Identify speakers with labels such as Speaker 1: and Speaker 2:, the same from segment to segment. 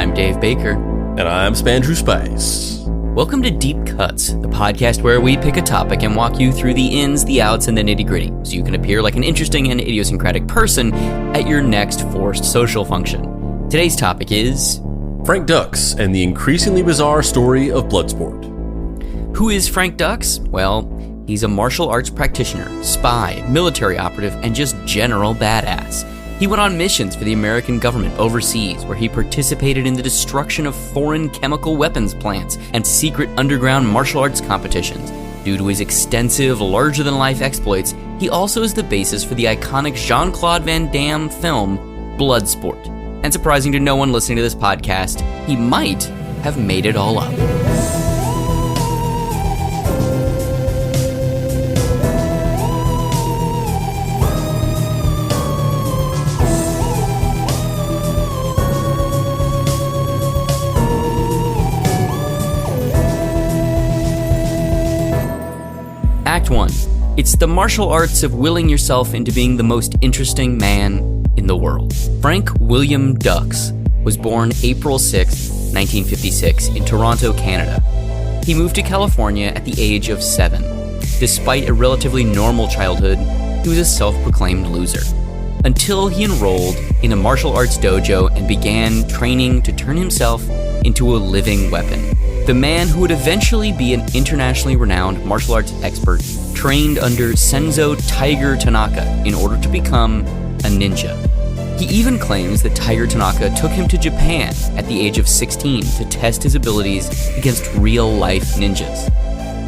Speaker 1: I'm Dave Baker.
Speaker 2: And I'm Spandrew Spice.
Speaker 1: Welcome to Deep Cuts, the podcast where we pick a topic and walk you through the ins, the outs, and the nitty-gritty, so you can appear like an interesting and idiosyncratic person at your next forced social function. Today's topic is...
Speaker 2: Frank Dux and the increasingly bizarre story of Bloodsport.
Speaker 1: Who is Frank Dux? Well, he's a martial arts practitioner, spy, military operative, and just general badass. He went on missions for the American government overseas, where he participated in the destruction of foreign chemical weapons plants and secret underground martial arts competitions. Due to his extensive, larger-than-life exploits, he also is the basis for the iconic Jean-Claude Van Damme film, Bloodsport. And surprising to no one listening to this podcast, he might have made it all up. Act 1. It's the martial arts of willing yourself into being the most interesting man in the world. Frank William Dux was born April 6, 1956, in Toronto, Canada. He moved to California at the age of 7. Despite a relatively normal childhood, he was a self-proclaimed loser. Until he enrolled in a martial arts dojo and began training to turn himself into a living weapon. The man who would eventually be an internationally renowned martial arts expert trained under Senzo Tiger Tanaka in order to become a ninja. He even claims that Tiger Tanaka took him to Japan at the age of 16 to test his abilities against real-life ninjas.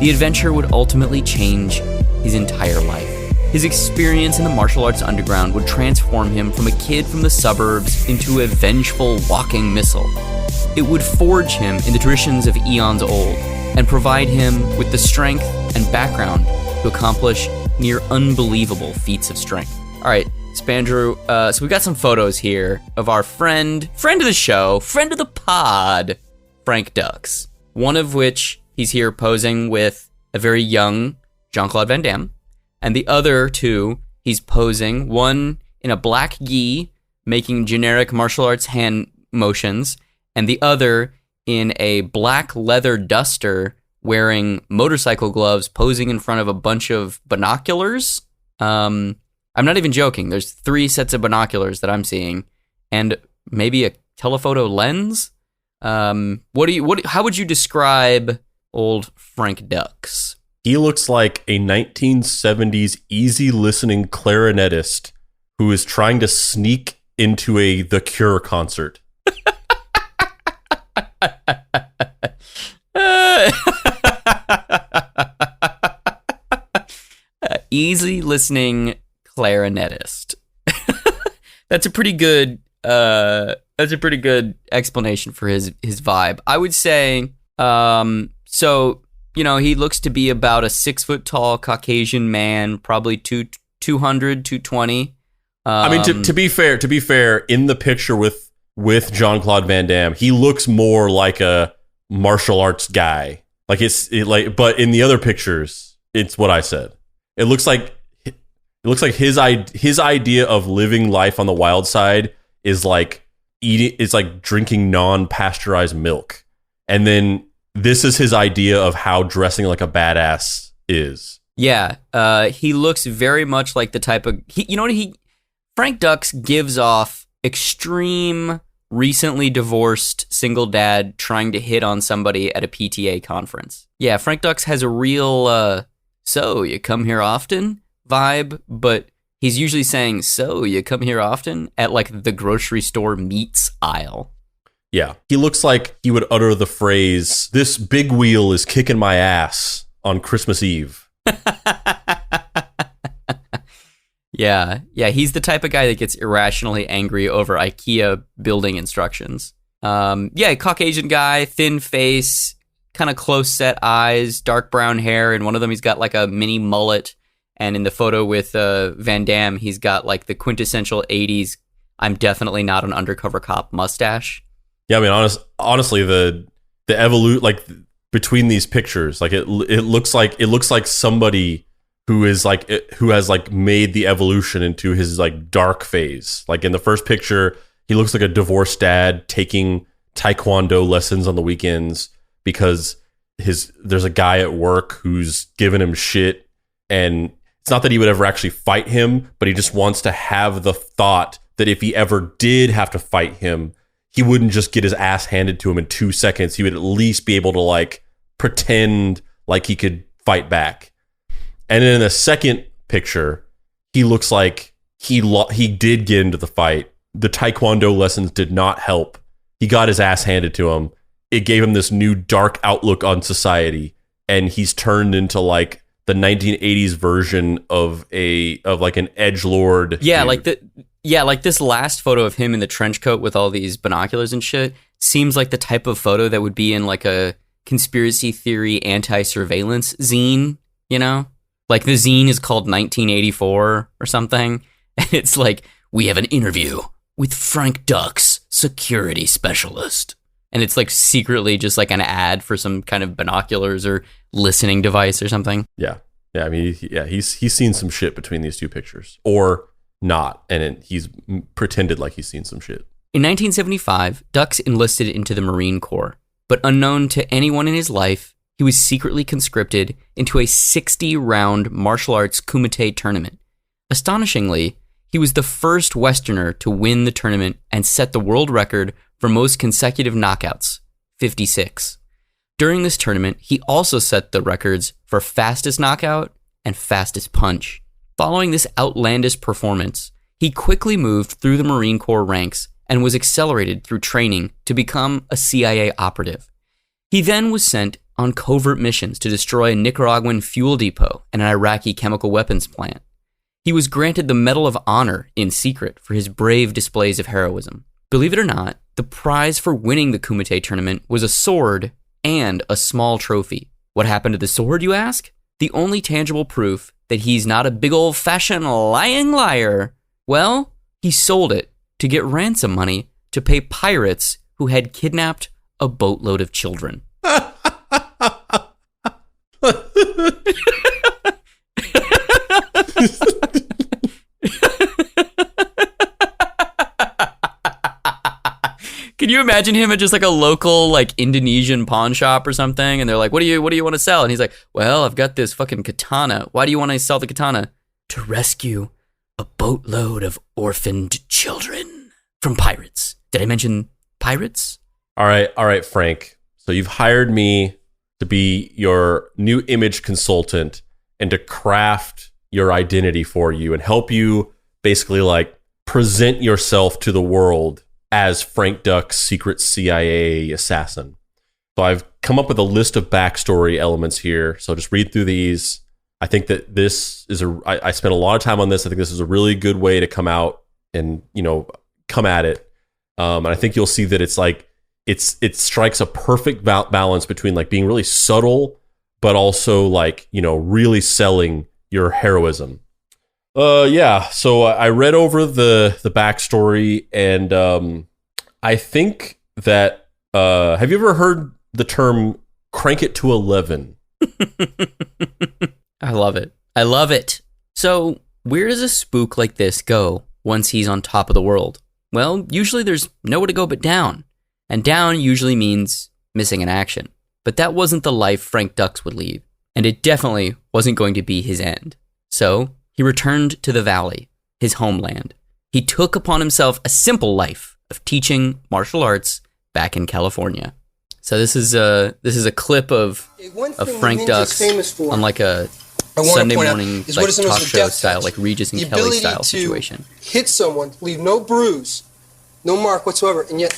Speaker 1: The adventure would ultimately change his entire life. His experience in the martial arts underground would transform him from a kid from the suburbs into a vengeful walking missile. It would forge him in the traditions of eons old and provide him with the strength and background to accomplish near unbelievable feats of strength. All right, Spandrew, so we've got some photos here of our friend of the show, friend of the pod, Frank Dux. One of which he's here posing with a very young Jean-Claude Van Damme, and the other two, he's posing, one in a black gi, making generic martial arts hand motions, and the other in a black leather duster wearing motorcycle gloves, posing in front of a bunch of binoculars. I'm not even joking. There's 3 sets of binoculars that I'm seeing, and maybe a telephoto lens. How would you describe old Frank Dux?
Speaker 2: He looks like a 1970s easy listening clarinetist who is trying to sneak into a The Cure concert.
Speaker 1: Easy listening clarinetist. That's a pretty good explanation for his vibe. I would say, so, you know, he looks to be about a 6 foot tall Caucasian man, probably 200, 220.
Speaker 2: I mean, to be fair, in the picture with Jean-Claude Van Damme, he looks more like a martial arts guy. But in the other pictures, it's what I said. It looks like his idea of living life on the wild side is like drinking non-pasteurized milk. And then this is his idea of how dressing like a badass is.
Speaker 1: Yeah, he looks very much like the type of Frank Dux gives off extreme, recently divorced single dad trying to hit on somebody at a PTA conference. Yeah, Frank Dux has a real, so you come here often vibe, but he's usually saying, so you come here often at like the grocery store meats aisle.
Speaker 2: Yeah, he looks like he would utter the phrase, "This big wheel is kicking my ass" on Christmas Eve.
Speaker 1: Yeah, he's the type of guy that gets irrationally angry over IKEA building instructions. Caucasian guy, thin face, kind of close set eyes, dark brown hair, and one of them he's got like a mini mullet. And in the photo with Van Damme, he's got like the quintessential 80s, I'm definitely not an undercover cop mustache.
Speaker 2: Yeah, I mean, honestly, the evolute, like between these pictures, like it looks like somebody who has made the evolution into his like dark phase. Like in the first picture, he looks like a divorced dad taking taekwondo lessons on the weekends because there's a guy at work who's giving him shit, and it's not that he would ever actually fight him, but he just wants to have the thought that if he ever did have to fight him, he wouldn't just get his ass handed to him in 2 seconds. He would at least be able to like pretend like he could fight back. And then in the second picture, he looks like he did get into the fight. The taekwondo lessons did not help. He got his ass handed to him. It gave him this new dark outlook on society, and he's turned into like the 1980s version of like an edgelord.
Speaker 1: Yeah,
Speaker 2: dude.
Speaker 1: like this last photo of him in the trench coat with all these binoculars and shit seems like the type of photo that would be in like a conspiracy theory anti-surveillance zine, you know? Like the zine is called 1984 or something, and it's like, we have an interview with Frank Dux, security specialist. And it's like secretly just like an ad for some kind of binoculars or listening device or something.
Speaker 2: Yeah. I mean, he's seen some shit between these two pictures, or not, and he's pretended like he's seen some shit.
Speaker 1: In 1975, Dux enlisted into the Marine Corps, but unknown to anyone in his life, he was secretly conscripted into a 60-round martial arts kumite tournament. Astonishingly, he was the first Westerner to win the tournament and set the world record for most consecutive knockouts, 56. During this tournament, he also set the records for fastest knockout and fastest punch. Following this outlandish performance, he quickly moved through the Marine Corps ranks and was accelerated through training to become a CIA operative. He then was sent on covert missions to destroy a Nicaraguan fuel depot and an Iraqi chemical weapons plant. He was granted the Medal of Honor in secret for his brave displays of heroism. Believe it or not, the prize for winning the Kumite tournament was a sword and a small trophy. What happened to the sword, you ask? The only tangible proof that he's not a big old-fashioned lying liar. Well, he sold it to get ransom money to pay pirates who had kidnapped a boatload of children. Can you imagine him at just like a local like Indonesian pawn shop or something, and they're like, what do you want to sell? And he's like, well, I've got this fucking katana. Why do you want to sell the katana? To rescue a boatload of orphaned children from pirates. Did I mention pirates?
Speaker 2: All right, Frank. So you've hired me to be your new image consultant and to craft your identity for you and help you basically like present yourself to the world as Frank Dux, secret CIA assassin. So I've come up with a list of backstory elements here. So just read through these. I think that this is I spent a lot of time on this. I think this is a really good way to come out and, come at it. And I think you'll see that it's like, it strikes a perfect balance between like being really subtle, but also like, really selling your heroism. So I read over the backstory, and I think that have you ever heard the term "crank it to 11"?
Speaker 1: I love it. So where does a spook like this go once he's on top of the world? Well, usually there's nowhere to go but down, and down usually means missing in action. But that wasn't the life Frank Dux would lead, and it definitely wasn't going to be his end. So he returned to the valley, his homeland. He took upon himself a simple life of teaching martial arts back in California. So this is a clip of Frank Dux on like a Sunday morning like talk show style, like Regis and Kelly style situation.
Speaker 3: Hit someone, leave no bruise, no mark whatsoever, and yet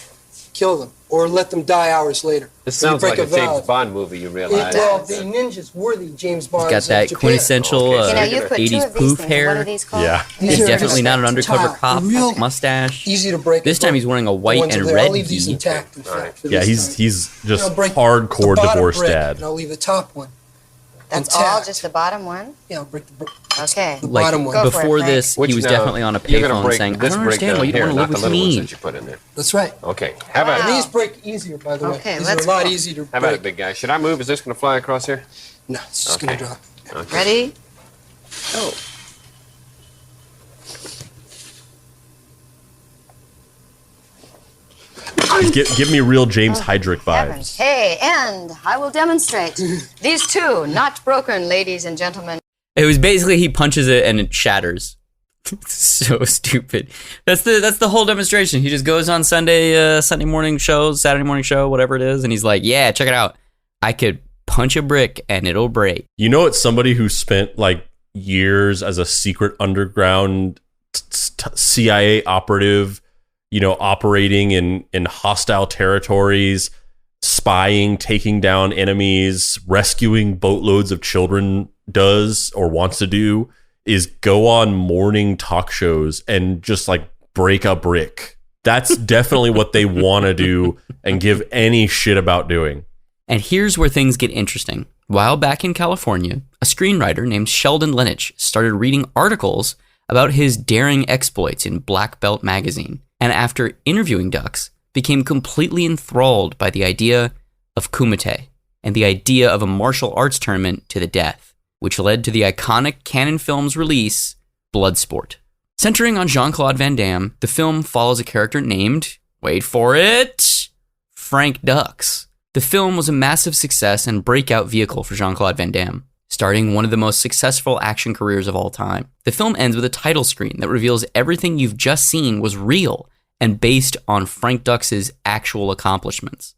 Speaker 3: kill them or let them die hours later.
Speaker 4: This sounds like a James Bond movie, you realize.
Speaker 3: Well, the ninjas were the James Bonds.
Speaker 1: He's got that quintessential 80s poof hair.
Speaker 2: Yeah.
Speaker 1: He's definitely not an undercover cop. Mustache.
Speaker 3: Easy to break.
Speaker 1: This time he's wearing a white and red gi.
Speaker 2: Yeah, he's just hardcore divorce dad.
Speaker 3: And I'll leave the top one.
Speaker 5: That's all, just the bottom one?
Speaker 3: Yeah, I'll break the
Speaker 5: okay.
Speaker 3: The bottom one.
Speaker 1: Before this, he was definitely on a payphone saying, I don't understand why you don't want to live with me.
Speaker 4: You put in there.
Speaker 3: That's right.
Speaker 4: Okay. How about
Speaker 3: And these break easier, by the way.
Speaker 5: Okay,
Speaker 3: These are a lot easier to break.
Speaker 4: How about it, big guy? Should I move? Is this going to fly across here?
Speaker 3: No, it's just going to drop.
Speaker 4: Okay.
Speaker 5: Ready?
Speaker 4: Oh.
Speaker 2: Give me real James Heydrich
Speaker 5: Heavens.
Speaker 2: vibes.
Speaker 5: Hey, and I will demonstrate. These two, not broken, ladies and gentlemen.
Speaker 1: It was basically he punches it and it shatters. So stupid. That's the whole demonstration. He just goes on Sunday morning shows, Saturday morning show, whatever it is, and he's like, yeah, check it out. I could punch a brick and it'll break.
Speaker 2: You know, it's somebody who spent like years as a secret underground CIA operative, you know, operating in hostile territories, spying, taking down enemies, rescuing boatloads of children does or wants to do, is go on morning talk shows and just like break a brick. That's definitely what they want to do and give any shit about doing.
Speaker 1: And here's where things get interesting. While back in California, a screenwriter named Sheldon Lenich started reading articles about his daring exploits in Black Belt magazine, and after interviewing Dux, became completely enthralled by the idea of kumite and the idea of a martial arts tournament to the death, which led to the iconic Cannon Films release, Bloodsport. Centering on Jean-Claude Van Damme, the film follows a character named, wait for it, Frank Dux. The film was a massive success and breakout vehicle for Jean-Claude Van Damme, starting one of the most successful action careers of all time. The film ends with a title screen that reveals everything you've just seen was real and based on Frank Dux's actual accomplishments.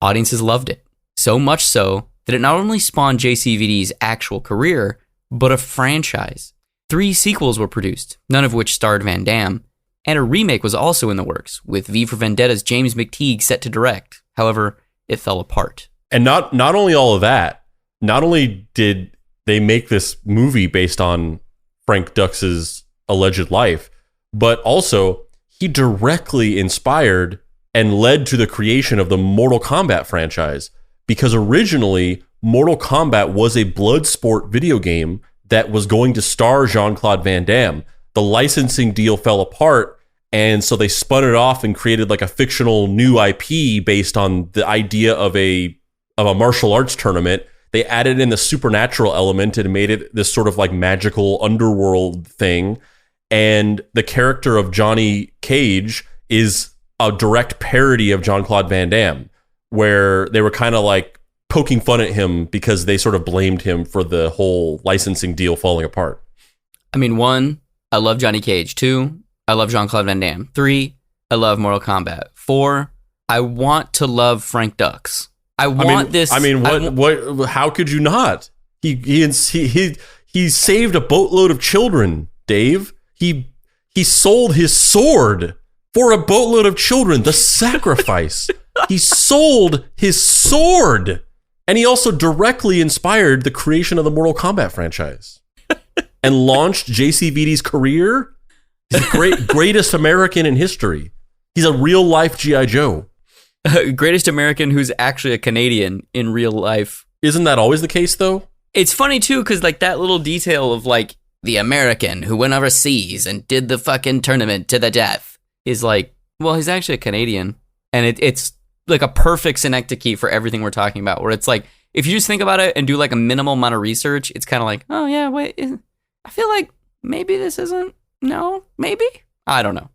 Speaker 1: Audiences loved it, so much so that it not only spawned JCVD's actual career, but a franchise. 3 sequels were produced, none of which starred Van Damme, and a remake was also in the works, with V for Vendetta's James McTeague set to direct. However, it fell apart.
Speaker 2: And not only all of that, not only did they make this movie based on Frank Dux's alleged life, but also he directly inspired and led to the creation of the Mortal Kombat franchise. Because originally, Mortal Kombat was a Bloodsport video game that was going to star Jean-Claude Van Damme. The licensing deal fell apart, and so they spun it off and created like a fictional new IP based on the idea of a martial arts tournament. They added in the supernatural element and made it this sort of like magical underworld thing. And the character of Johnny Cage is a direct parody of Jean-Claude Van Damme, where they were kind of like poking fun at him because they sort of blamed him for the whole licensing deal falling apart.
Speaker 1: I mean, 1, I love Johnny Cage. 2, I love Jean-Claude Van Damme. 3, I love Mortal Kombat. 4, I want to love Frank Dux.
Speaker 2: What? How could you not? He saved a boatload of children, Dave. He sold his sword for a boatload of children. The sacrifice. He sold his sword. And he also directly inspired the creation of the Mortal Kombat franchise and launched JCVD's career. He's the greatest American in history. He's a real life G.I. Joe.
Speaker 1: Greatest American who's actually a Canadian in real life.
Speaker 2: Isn't that always the case, though?
Speaker 1: It's funny, too, because like that little detail of like the American who went overseas and did the fucking tournament to the death is like, well, he's actually a Canadian. And it's like a perfect synecdoche for everything we're talking about, where it's like, if you just think about it and do like a minimal amount of research, it's kind of like, oh yeah, wait, I feel like maybe this isn't, no, maybe? I don't know.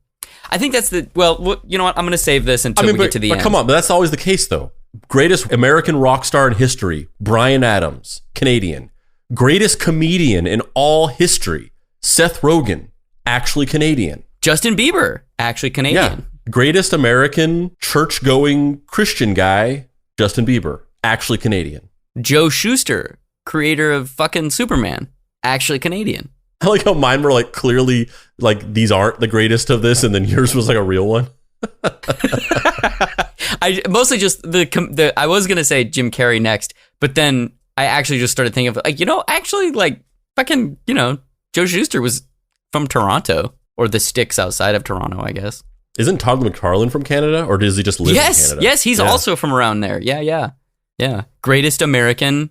Speaker 1: I think that's you know what? I'm going to save this until we get to the end.
Speaker 2: Come on, but that's always the case, though. Greatest American rock star in history, Bryan Adams, Canadian. Greatest comedian in all history, Seth Rogen, actually Canadian.
Speaker 1: Justin Bieber, actually Canadian.
Speaker 2: Yeah. Greatest American church-going Christian guy, Justin Bieber, actually Canadian.
Speaker 1: Joe Shuster, creator of fucking Superman, actually Canadian.
Speaker 2: I like how mine were like clearly like these aren't the greatest of this, and then yours was like a real one.
Speaker 1: I mostly just the I was gonna say Jim Carrey next, but then I actually just started thinking of like, you know, actually like fucking, you know, Joe Shuster was from Toronto, or the sticks outside of Toronto, I guess.
Speaker 2: Isn't Todd McFarlane from Canada, or does he just live in Canada?
Speaker 1: Yes, he's also from around there. Yeah. Greatest American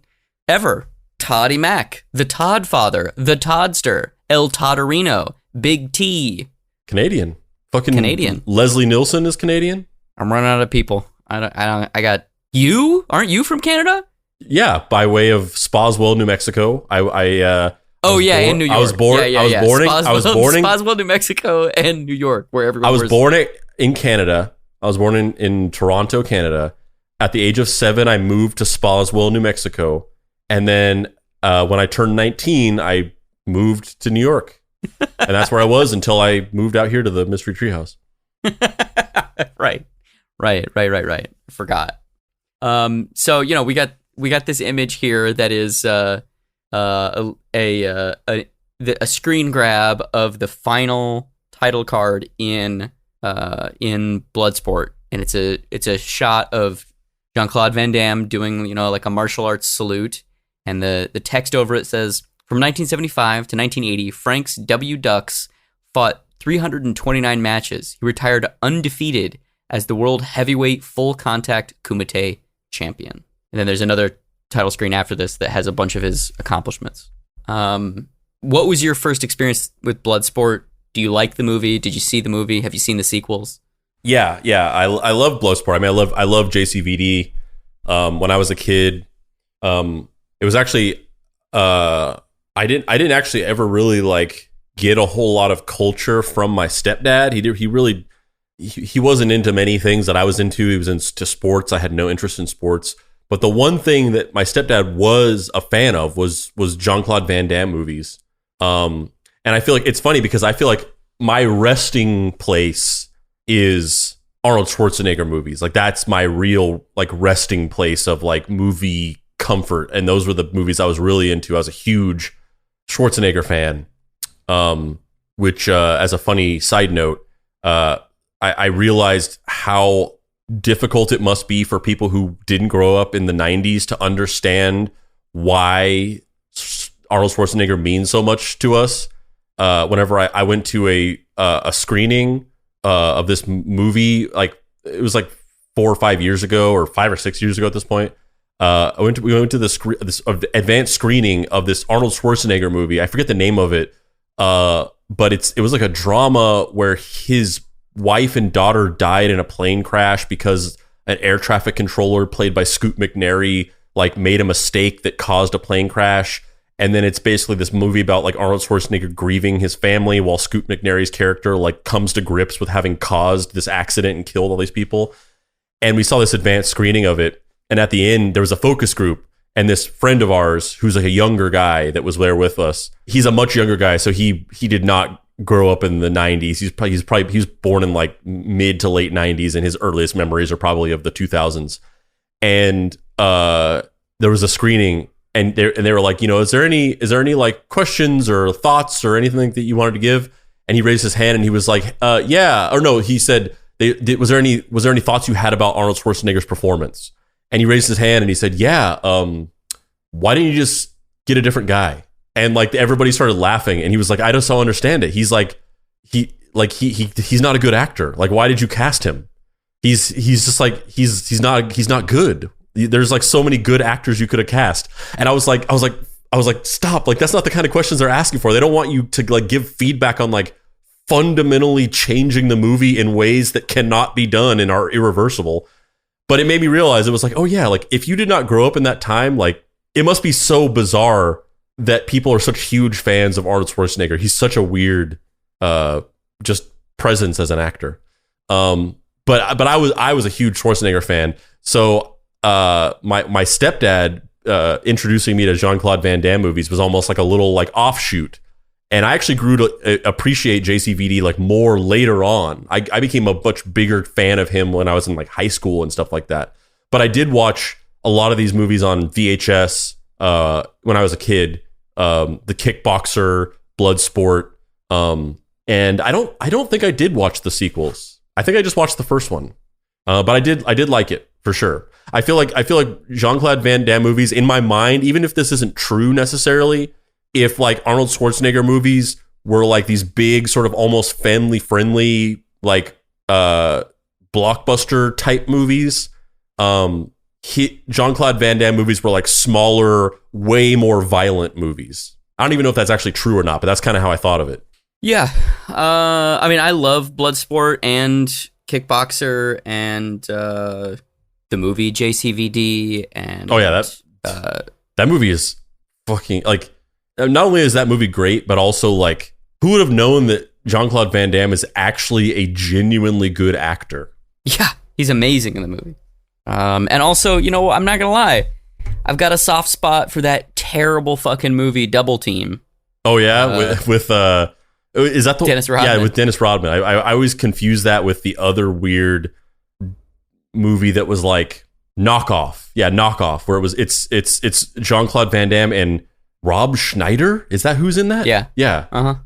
Speaker 1: ever. Toddy Mac, the Todd Father, the Toddster, El Todderino, Big T.
Speaker 2: Canadian. Fucking
Speaker 1: Canadian.
Speaker 2: Leslie Nielsen is Canadian.
Speaker 1: I'm running out of people. I got you. Aren't you from Canada?
Speaker 2: Yeah, by way of Spaswell, New Mexico. In New York. I was born.
Speaker 1: Spaswell, New Mexico, and New York, where everyone.
Speaker 2: I was born in Canada, I was born in Toronto, Canada. At the age of 7, I moved to Spalswell, New Mexico. And then when I turned 19, I moved to New York. And that's where I was until I moved out here to the Mystery Treehouse.
Speaker 1: Right. Forgot. So, we got this image here that is a screen grab of the final title card in Bloodsport, and it's a shot of Jean-Claude Van Damme doing like a martial arts salute, and the text over it says, from 1975 to 1980, Frank Dux fought 329 matches. He retired undefeated as the world heavyweight full contact Kumite champion. And then there's another title screen after this that has a bunch of his accomplishments. What was your first experience with Bloodsport? Do you like the movie? Did you see the movie? Have you seen the sequels?
Speaker 2: Yeah. I love Bloodsport. I mean, I love JCVD. When I was a kid, it was actually I didn't actually ever really like get a whole lot of culture from my stepdad. He wasn't into many things that I was into. He was into sports. I had no interest in sports. But the one thing that my stepdad was a fan of was Jean-Claude Van Damme movies. And I feel like it's funny because I feel like my resting place is Arnold Schwarzenegger movies. Like that's my real like resting place of like movie comfort. And those were the movies I was really into. I was a huge Schwarzenegger fan. Which as a funny side note, I realized how difficult it must be for people who didn't grow up in the 90s to understand why Arnold Schwarzenegger means so much to us. Whenever I went to a screening of this movie, like it was like 4 or 5 years ago, or 5 or 6 years ago at this point. We went to this advanced screening of this Arnold Schwarzenegger movie. I forget the name of it, but it was like a drama where his wife and daughter died in a plane crash because an air traffic controller played by Scoot McNairy like made a mistake that caused a plane crash. And then it's basically this movie about like Arnold Schwarzenegger grieving his family while Scoot McNairy's character like comes to grips with having caused this accident and killed all these people. And we saw this advanced screening of it. And at the end, there was a focus group. And this friend of ours, who's like a younger guy that was there with us, he's a much younger guy. So he did not grow up in the 90s. He was born in like mid to late 90s, and his earliest memories are probably of the 2000s. And there was a screening, and they were like, is there any like questions or thoughts or anything that you wanted to give? And he raised his hand and he was like, yeah, or no, he said, was there any thoughts you had about Arnold Schwarzenegger's performance? And he raised his hand and he said, yeah, why didn't you just get a different guy? And like everybody started laughing, and he was like, I just don't understand it. He's like, he's not a good actor. Like, why did you cast him? He's just like, he's not good. There's like so many good actors you could have cast. And I was like, stop. Like, that's not the kind of questions they're asking for. They don't want you to like give feedback on like fundamentally changing the movie in ways that cannot be done and are irreversible. But it made me realize, it was like, oh yeah, like if you did not grow up in that time, like it must be so bizarre that people are such huge fans of Arnold Schwarzenegger. He's such a weird, just presence as an actor. But I was a huge Schwarzenegger fan. So my stepdad introducing me to Jean-Claude Van Damme movies was almost like a little like offshoot. And I actually grew to appreciate JCVD like more later on. I became a much bigger fan of him when I was in like high school and stuff like that. But I did watch a lot of these movies on VHS when I was a kid. The Kickboxer, Bloodsport, and I don't think I did watch the sequels. I think I just watched the first one, but I did like it for sure. I feel like Jean-Claude Van Damme movies, in my mind, even if this isn't true necessarily, if like Arnold Schwarzenegger movies were like these big sort of almost family friendly like blockbuster type movies, Jean-Claude Van Damme movies were like smaller, way more violent movies. I don't even know if that's actually true or not, but that's kind of how I thought of it.
Speaker 1: Yeah. I mean, I love Bloodsport and Kickboxer and the movie JCVD. And
Speaker 2: oh yeah, that movie is fucking like, not only is that movie great, but also like, who would have known that Jean-Claude Van Damme is actually a genuinely good actor?
Speaker 1: Yeah, he's amazing in the movie. And also, you know, I'm not gonna lie, I've got a soft spot for that terrible fucking movie Double Team.
Speaker 2: Oh yeah, with is that the
Speaker 1: Dennis Rodman?
Speaker 2: Yeah, with Dennis Rodman. I always confuse that with the other weird movie that was like Knockoff. Yeah, Knockoff, where it's Jean-Claude Van Damme and Rob Schneider. Is that who's in that?
Speaker 1: Yeah.
Speaker 2: Yeah.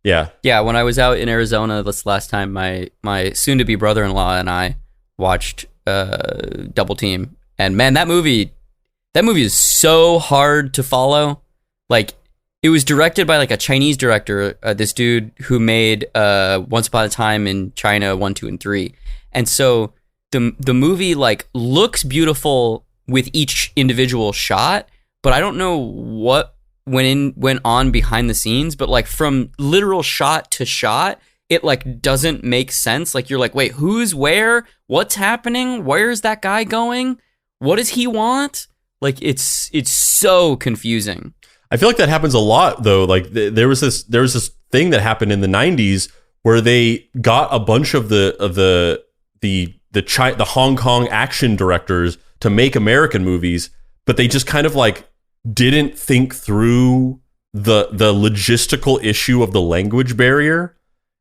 Speaker 2: Yeah.
Speaker 1: Yeah, when I was out in Arizona this last time, my soon-to-be brother-in-law and I watched Double Team, and man, that movie is so hard to follow. Like, it was directed by like a Chinese director, this dude who made Once Upon a Time in China 1, 2, and 3, and so the movie like looks beautiful with each individual shot, but I don't know what went on behind the scenes, but like from literal shot to shot, it like doesn't make sense. Like, you're like, wait, who's where? What's happening? Where's that guy going? What does he want? Like, it's so confusing. I
Speaker 2: feel like that happens a lot though. Like there was this thing that happened in the 90s where they got a bunch of the Hong Kong action directors to make American movies, but they just kind of like didn't think through the logistical issue of the language barrier.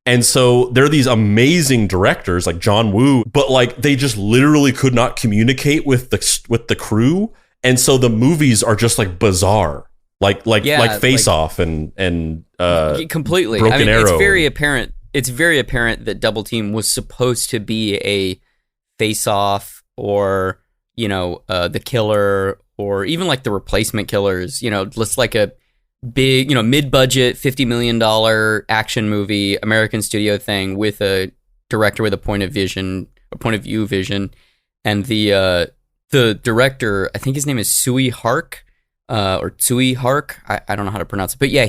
Speaker 2: And so there are these amazing directors like John Woo, but like they just literally could not communicate with the crew. And so the movies are just like bizarre, like Face Off and
Speaker 1: completely.
Speaker 2: Broken Arrow.
Speaker 1: It's very apparent that Double Team was supposed to be a Face Off or, you know, The Killer, or even like The Replacement Killers, you know, just like a big, you know, mid-budget $50 million action movie, American studio thing with a director with a point of view vision. And the director, I think his name is Tsui Hark, or Tsui Hark. I don't know how to pronounce it, but yeah,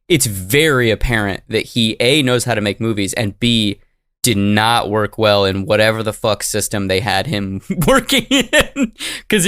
Speaker 1: it's very apparent that he A, knows how to make movies, and B, did not work well in whatever the fuck system they had him working in. Because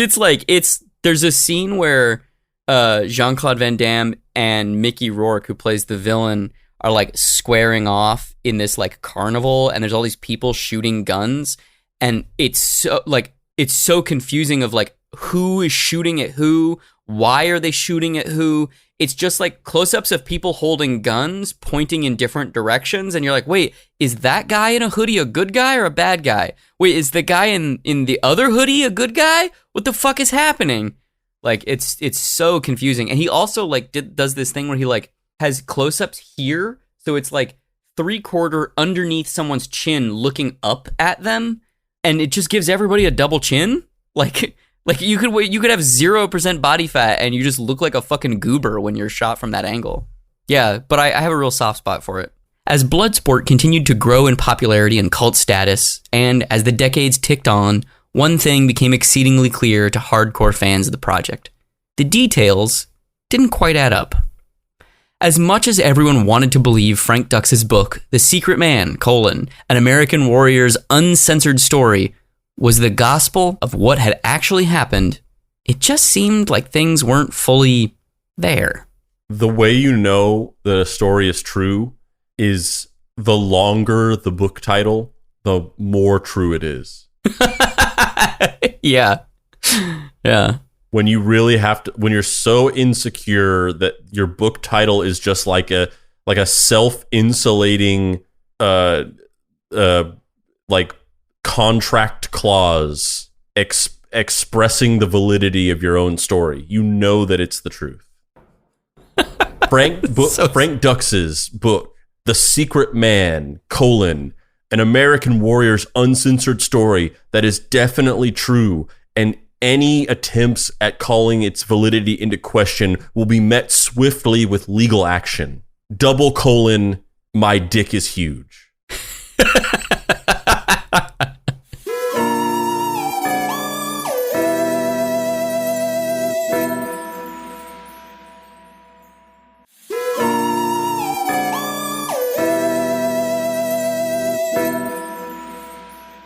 Speaker 1: there's a scene where Jean-Claude Van Damme and Mickey Rourke, who plays the villain, are like squaring off in this like carnival, and there's all these people shooting guns, and it's so confusing of like who is shooting at who, why are they shooting at who. It's just like close-ups of people holding guns pointing in different directions, and you're like, wait, is that guy in a hoodie a good guy or a bad guy? Wait, is the guy in the other hoodie a good guy? What the fuck is happening? Like, it's so confusing. And he also like does this thing where he like has close-ups here, so it's like 3/4 underneath someone's chin looking up at them, and it just gives everybody a double chin. Like you could have 0% body fat and you just look like a fucking goober when you're shot from that angle. Yeah, but I have a real soft spot for it. As Bloodsport continued to grow in popularity and cult status, and as the decades ticked on, one thing became exceedingly clear to hardcore fans of the project. The details didn't quite add up. As much as everyone wanted to believe Frank Dux's book, The Secret Man, an American warrior's uncensored story, was the gospel of what had actually happened, it just seemed like things weren't fully there.
Speaker 2: The way you know that a story is true is the longer the book title, the more true it is.
Speaker 1: Yeah. Yeah.
Speaker 2: When you really have to, when you're so insecure that your book title is just like a self-insulating like contract clause expressing the validity of your own story, you know that it's the truth. Frank Dux's book, The Secret Man, an American warrior's uncensored story that is definitely true, and any attempts at calling its validity into question will be met swiftly with legal action. : my dick is huge.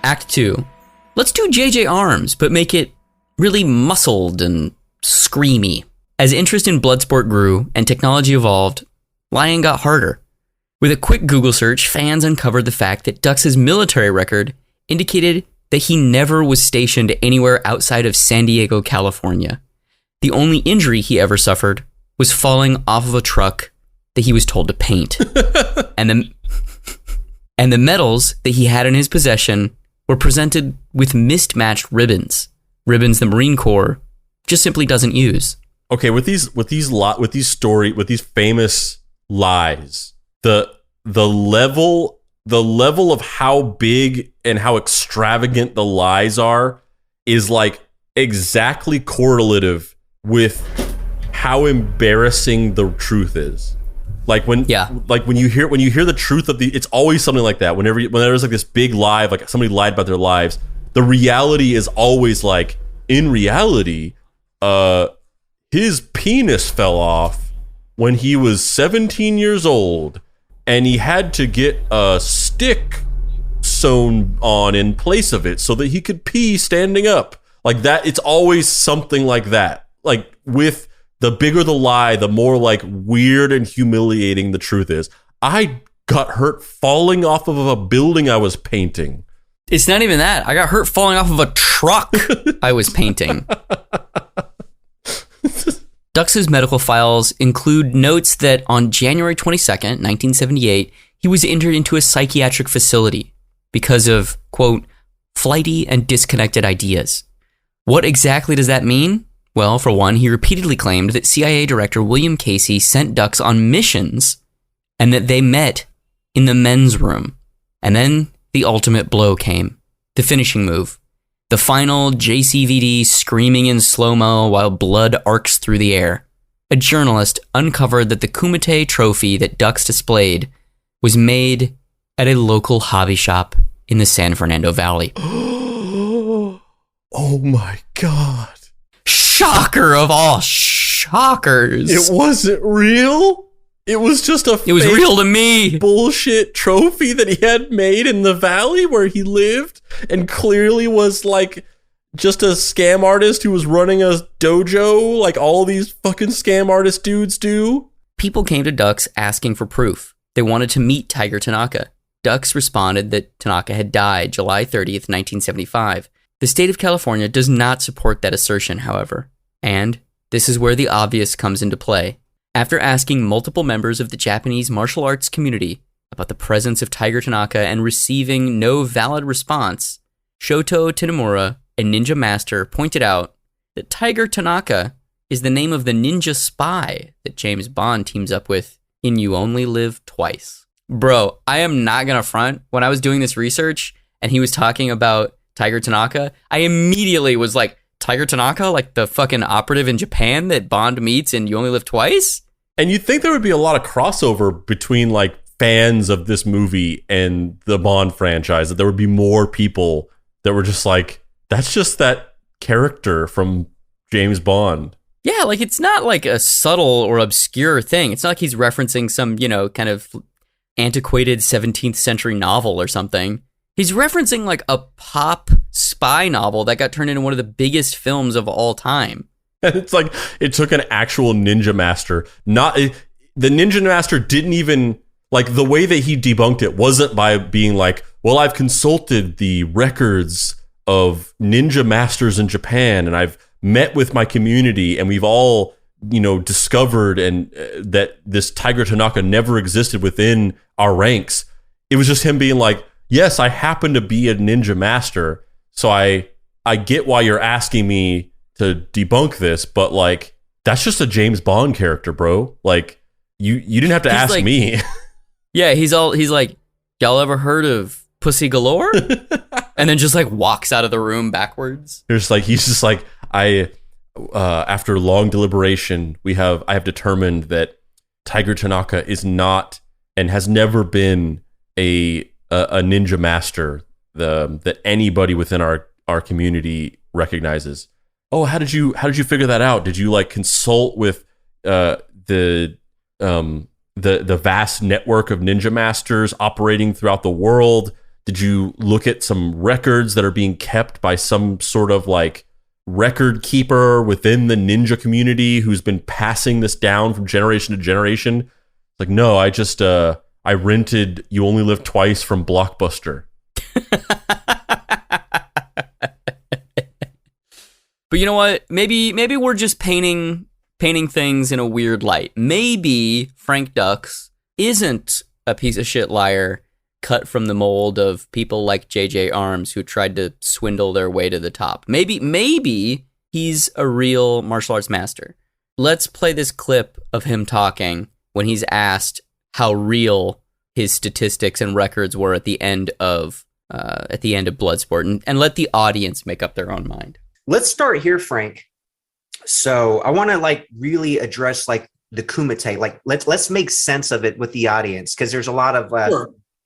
Speaker 1: Act 2. Let's do JJ Arms, but make it really muscled and screamy. As interest in Bloodsport grew and technology evolved, lying got harder. With a quick Google search, fans uncovered the fact that Dux's military record indicated that he never was stationed anywhere outside of San Diego, California. The only injury he ever suffered was falling off of a truck that he was told to paint. and the medals that he had in his possession were presented with mismatched ribbons the Marine Corps just simply doesn't use.
Speaker 2: Okay, with these famous lies, the level of how big and how extravagant the lies are is like exactly correlative with how embarrassing the truth is. Like when you hear the truth of it's always something like that. When there's like this big lie, like somebody lied about their lives, the reality is always like, in reality, his penis fell off when he was 17 years old, and he had to get a stick sewn on in place of it so that he could pee standing up. Like that, it's always something like that. Like with the bigger the lie, the more like weird and humiliating the truth is. I got hurt falling off of a building I was painting.
Speaker 1: It's not even that. I got hurt falling off of a truck I was painting. Dux's medical files include notes that on January 22nd, 1978, he was entered into a psychiatric facility because of, quote, flighty and disconnected ideas. What exactly does that mean? Well, for one, he repeatedly claimed that CIA Director William Casey sent Dux on missions and that they met in the men's room. And then the ultimate blow came, the finishing move. The final JCVD screaming in slow-mo while blood arcs through the air. A journalist uncovered that the Kumite trophy that Dux displayed was made at a local hobby shop in the San Fernando Valley.
Speaker 2: Oh my God.
Speaker 1: Shocker of all shockers.
Speaker 2: It wasn't real? It was just
Speaker 1: It was real to me.
Speaker 2: Bullshit trophy that he had made in the valley where he lived and clearly was like just a scam artist who was running a dojo like all these fucking scam artist dudes do.
Speaker 1: People came to Dux asking for proof. They wanted to meet Tiger Tanaka. Dux responded that Tanaka had died July 30th, 1975. The state of California does not support that assertion, however. And this is where the obvious comes into play. After asking multiple members of the Japanese martial arts community about the presence of Tiger Tanaka and receiving no valid response, Shoto Tanemura, a ninja master, pointed out that Tiger Tanaka is the name of the ninja spy that James Bond teams up with in You Only Live Twice. Bro, I am not gonna front. When I was doing this research and he was talking about Tiger Tanaka, I immediately was like, Tiger Tanaka, like the fucking operative in Japan that Bond meets in You Only Live Twice?
Speaker 2: And you'd think there would be a lot of crossover between like fans of this movie and the Bond franchise, that there would be more people that were just like, that's just that character from James Bond.
Speaker 1: Yeah, like it's not like a subtle or obscure thing. It's not like he's referencing some, kind of antiquated 17th century novel or something. He's referencing like a pop spy novel that got turned into one of the biggest films of all time.
Speaker 2: And it's like, it took an actual ninja master. The ninja master didn't even, like, the way that he debunked it wasn't by being like, well, I've consulted the records of ninja masters in Japan, and I've met with my community, and we've all, discovered and that this Tiger Tanaka never existed within our ranks. It was just him being like, yes, I happen to be a ninja master, so I get why you're asking me to debunk this, but like, that's just a James Bond character, bro. Like, you didn't have to ask
Speaker 1: like,
Speaker 2: me.
Speaker 1: Yeah, he's like, y'all ever heard of Pussy Galore? And then just like walks out of the room backwards.
Speaker 2: He's just like, after long deliberation, I have determined that Tiger Tanaka is not and has never been a ninja master that anybody within our community recognizes. Oh, how did you figure that out? Did you like consult with the vast network of ninja masters operating throughout the world? Did you look at some records that are being kept by some sort of like record keeper within the ninja community who's been passing this down from generation to generation? Like, no, I just I rented You Only Live Twice from Blockbuster.
Speaker 1: But you know what? Maybe we're just painting things in a weird light. Maybe Frank Dux isn't a piece of shit liar cut from the mold of people like J.J. Arms who tried to swindle their way to the top. Maybe he's a real martial arts master. Let's play this clip of him talking when he's asked how real his statistics and records were at the end of Bloodsport, and let the audience make up their own mind.
Speaker 6: Let's start here, Frank. So I want to really address the kumite. Let's make sense of it with the audience, because there's a lot of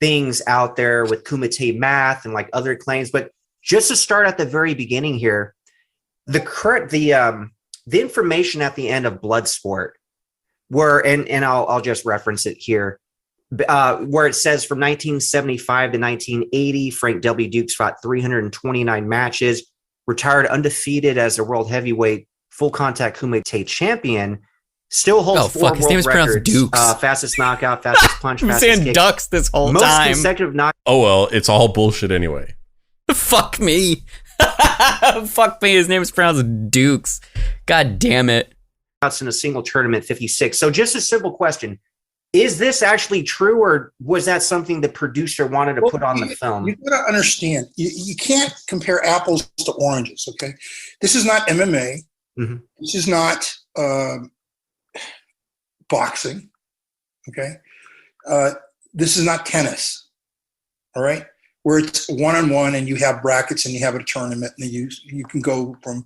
Speaker 6: things out there with kumite math and other claims. But just to start at the very beginning here, the information at the end of Bloodsport, where and I'll just reference it here, where it says from 1975 to 1980, Frank W. Dux fought 329 matches, retired undefeated as the world heavyweight full contact kumite champion, still holds 4
Speaker 1: his name
Speaker 6: world
Speaker 1: is pronounced
Speaker 6: records.
Speaker 1: Dukes.
Speaker 6: Fastest knockout, fastest punch,
Speaker 1: I'm
Speaker 6: fastest
Speaker 1: saying
Speaker 6: kick.
Speaker 1: Dux this whole
Speaker 6: Most
Speaker 1: time.
Speaker 6: consecutive knockouts
Speaker 2: Oh, well, it's all bullshit anyway.
Speaker 1: Fuck me. Fuck me. His name is pronounced Dukes. God damn it.
Speaker 6: in a single tournament, 56. So just a simple question. Is this actually true, or was that something the producer wanted to put on the film?
Speaker 7: You got to understand, you can't compare apples to oranges, okay? This is not MMA. Mm-hmm. This is not boxing, okay? This is not tennis, all right? Where it's one-on-one and you have brackets and you have a tournament and you can go from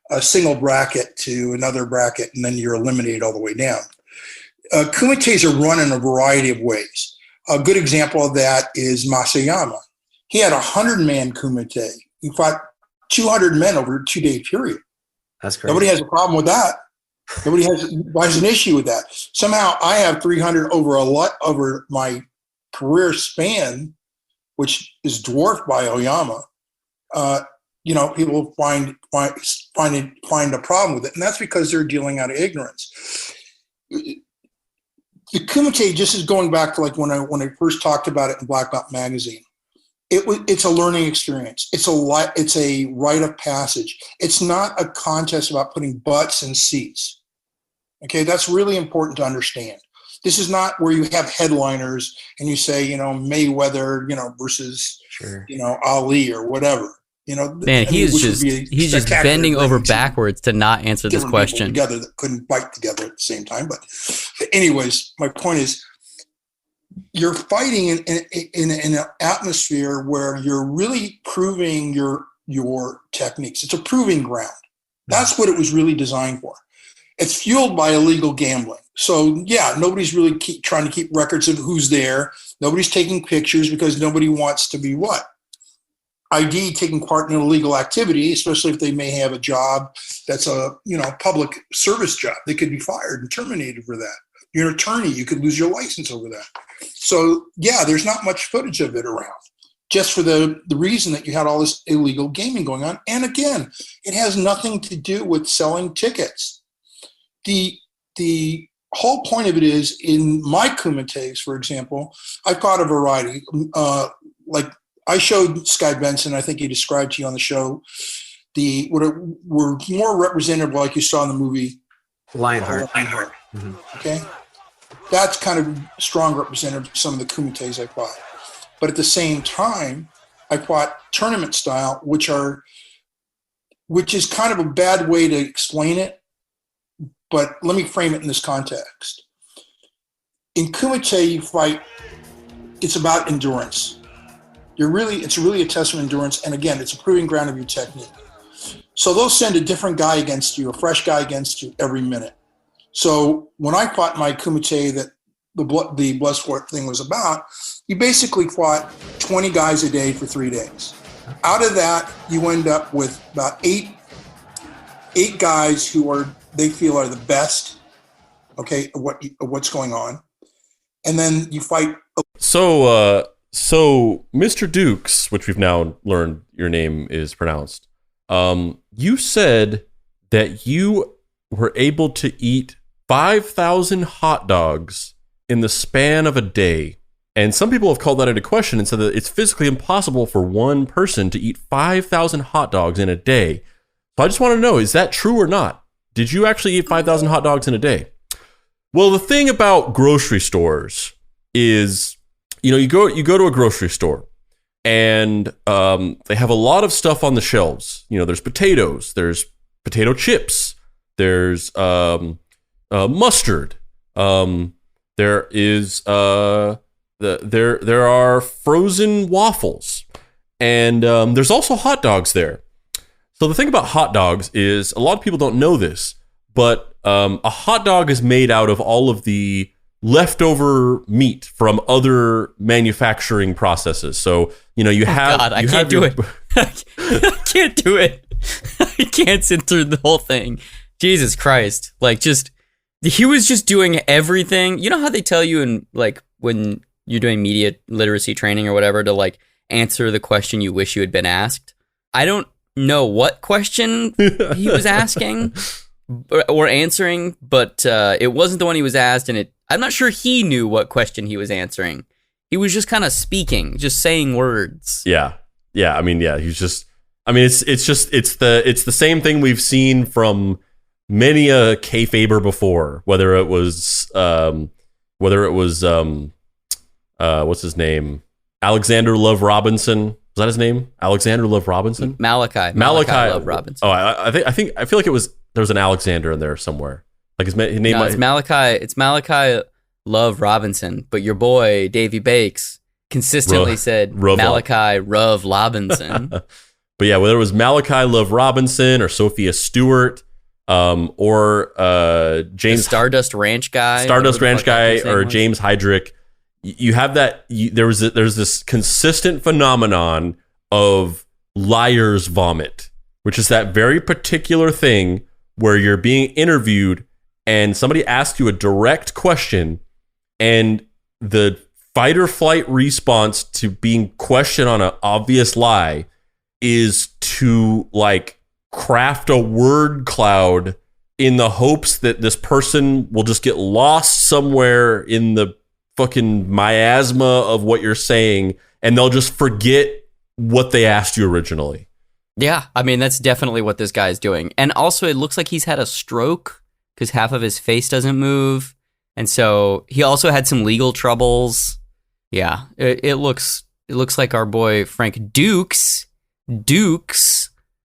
Speaker 7: a single bracket to another bracket and then you're eliminated all the way down. Kumites are run in a variety of ways. A good example of that is Masayama. He had 100-man kumite. He fought 200 men over a 2-day period.
Speaker 6: That's crazy.
Speaker 7: Nobody has a problem with that. Nobody has an issue with that. Somehow I have 300 over my career span, which is dwarfed by Oyama. People find a problem with it, and that's because they're dealing out of ignorance. The kumite, just is going back to when I first talked about it in Black Belt magazine. It's a learning experience. It's a rite of passage. It's not a contest about putting butts in seats. Okay, that's really important to understand. This is not where you have headliners and you say, Mayweather, versus, Ali or whatever.
Speaker 1: Man, he's just bending over backwards to not answer this question.
Speaker 7: Together that couldn't bite together at the same time. But anyways, my point is, you're fighting in an atmosphere where you're really proving your techniques. It's a proving ground. That's what it was really designed for. It's fueled by illegal gambling. So yeah, nobody's really trying to keep records of who's there. Nobody's taking pictures because nobody wants to be ID taking part in an illegal activity, especially if they may have a job that's a public service job. They could be fired and terminated for that. You're an attorney, you could lose your license over that. So yeah, there's not much footage of it around, just for the reason that you had all this illegal gaming going on. And again, it has nothing to do with selling tickets. The whole point of it is, in my kumites, for example, I fought a variety. I showed Sky Benson, I think he described to you on the show, were more representative, like you saw in the movie
Speaker 6: Lionheart.
Speaker 7: Mm-hmm. Okay? That's kind of strong representative of some of the kumites I fought. But at the same time, I fought tournament style, which is kind of a bad way to explain it, but let me frame it in this context. In kumite, you fight, it's about endurance. It's really a test of endurance, and again, it's a proving ground of your technique. So they'll send a different guy against you, a fresh guy against you every minute. So when I fought my kumite that the Bloodsport thing was about, you basically fought 20 guys a day for 3 days. Out of that, you end up with about eight guys who they feel are the best, okay, of what's going on. And then you fight.
Speaker 2: So, Mr. Dukes, which we've now learned your name is pronounced, you said that you were able to eat 5,000 hot dogs in the span of a day. And some people have called that into question and said that it's physically impossible for one person to eat 5,000 hot dogs in a day. So I just want to know, is that true or not? Did you actually eat 5,000 hot dogs in a day? Well, the thing about grocery stores is, you go to a grocery store and they have a lot of stuff on the shelves. There's potatoes, there's potato chips, there's mustard. There is there are frozen waffles, and there's also hot dogs there. So the thing about hot dogs is a lot of people don't know this, but a hot dog is made out of all of the leftover meat from other manufacturing processes. So you have.
Speaker 1: God, I can't do it. I can't do it. I can't sit through the whole thing. Jesus Christ! He was just doing everything. You know how they tell you in when you're doing media literacy training or whatever to answer the question you wish you had been asked. I don't know what question he was asking or answering, but it wasn't the one he was asked, and I'm not sure he knew what question he was answering. He was just kind of speaking, just saying words.
Speaker 2: Yeah. I mean, yeah. He's just. I mean, it's the same thing we've seen from many a kayfaber before. Whether it was what's his name? Alexander Love Robinson. Was that his name? Alexander Love Robinson?
Speaker 1: Malachi Love Robinson.
Speaker 2: Oh, I feel like there was an Alexander in there somewhere. Like his name.
Speaker 1: No, it's Malachi. It's Malachi Love Robinson. But your boy Davey Bakes consistently said Malachi Rov Robinson.
Speaker 2: But yeah, whether it was Malachi Love Robinson or Sophia Stewart, or James
Speaker 1: the Stardust Ranch guy,
Speaker 2: or James Heydrich. You have that. There's this consistent phenomenon of liar's vomit, which is that very particular thing where you're being interviewed and somebody asks you a direct question, and the fight or flight response to being questioned on an obvious lie is to craft a word cloud in the hopes that this person will just get lost somewhere in the fucking miasma of what you're saying, and they'll just forget what they asked you originally.
Speaker 1: Yeah, I mean, that's definitely what this guy's doing. And also, it looks like he's had a stroke because half of his face doesn't move. And so he also had some legal troubles. Yeah, it looks like our boy Frank Dux,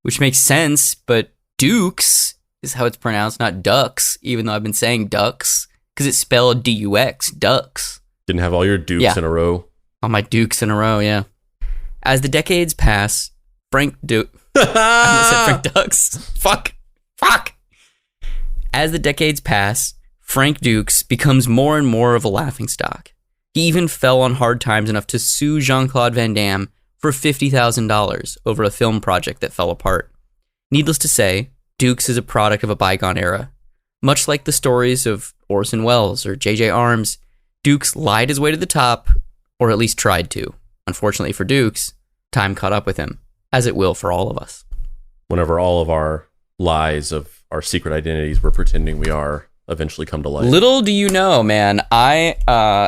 Speaker 1: which makes sense, but Dukes is how it's pronounced, not Ducks, even though I've been saying Ducks, because it's spelled D-U-X, Ducks.
Speaker 2: Didn't have all your Dukes in a row.
Speaker 1: All my Dukes in a row, yeah. As the decades pass, Frank Dux. I said Frank Dux. Fuck. As the decades pass, Frank Dux becomes more and more of a laughingstock. He even fell on hard times enough to sue Jean-Claude Van Damme for $50,000 over a film project that fell apart. Needless to say, Dux is a product of a bygone era. Much like the stories of Orson Welles or J.J. Arms, Dux lied his way to the top, or at least tried to. Unfortunately for Dux, time caught up with him, as it will for all of us.
Speaker 2: Whenever all of our lies of our secret identities we're pretending we are eventually come to light.
Speaker 1: Little do you know, man, I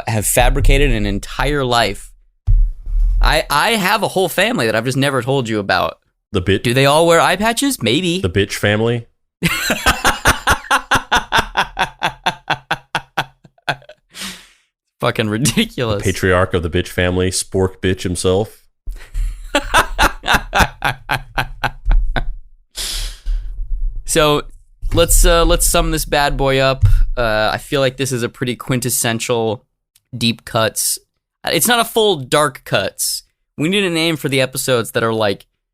Speaker 1: have fabricated an entire life. I have a whole family that I've just never told you about.
Speaker 2: The bitch?
Speaker 1: Do they all wear eye patches? Maybe.
Speaker 2: The bitch family?
Speaker 1: Fucking ridiculous.
Speaker 2: The patriarch of the bitch family, Spork bitch himself.
Speaker 1: So let's sum this bad boy up. I feel like this is a pretty quintessential deep cuts. It's not a full dark cuts. We need a name for the episodes that are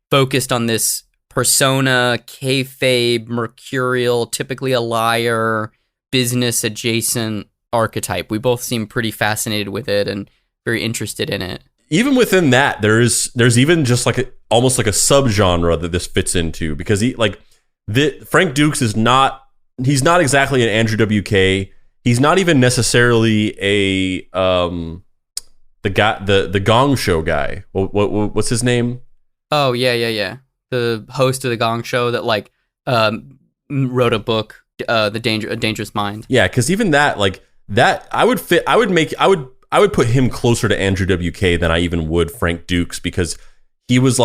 Speaker 1: focused on this persona, kayfabe, mercurial, typically a liar, business adjacent archetype. We both seem pretty fascinated with it and very interested in it.
Speaker 2: Even within that, there's even just almost like a subgenre that this fits into, because Frank Dux is not exactly an Andrew WK. He's not even necessarily the Gong Show guy. What's his name?
Speaker 1: Oh yeah. The host of the Gong Show that wrote a book, A Dangerous Mind.
Speaker 2: Yeah, because even that I would put him closer to Andrew WK than I even would Frank Dux, because he was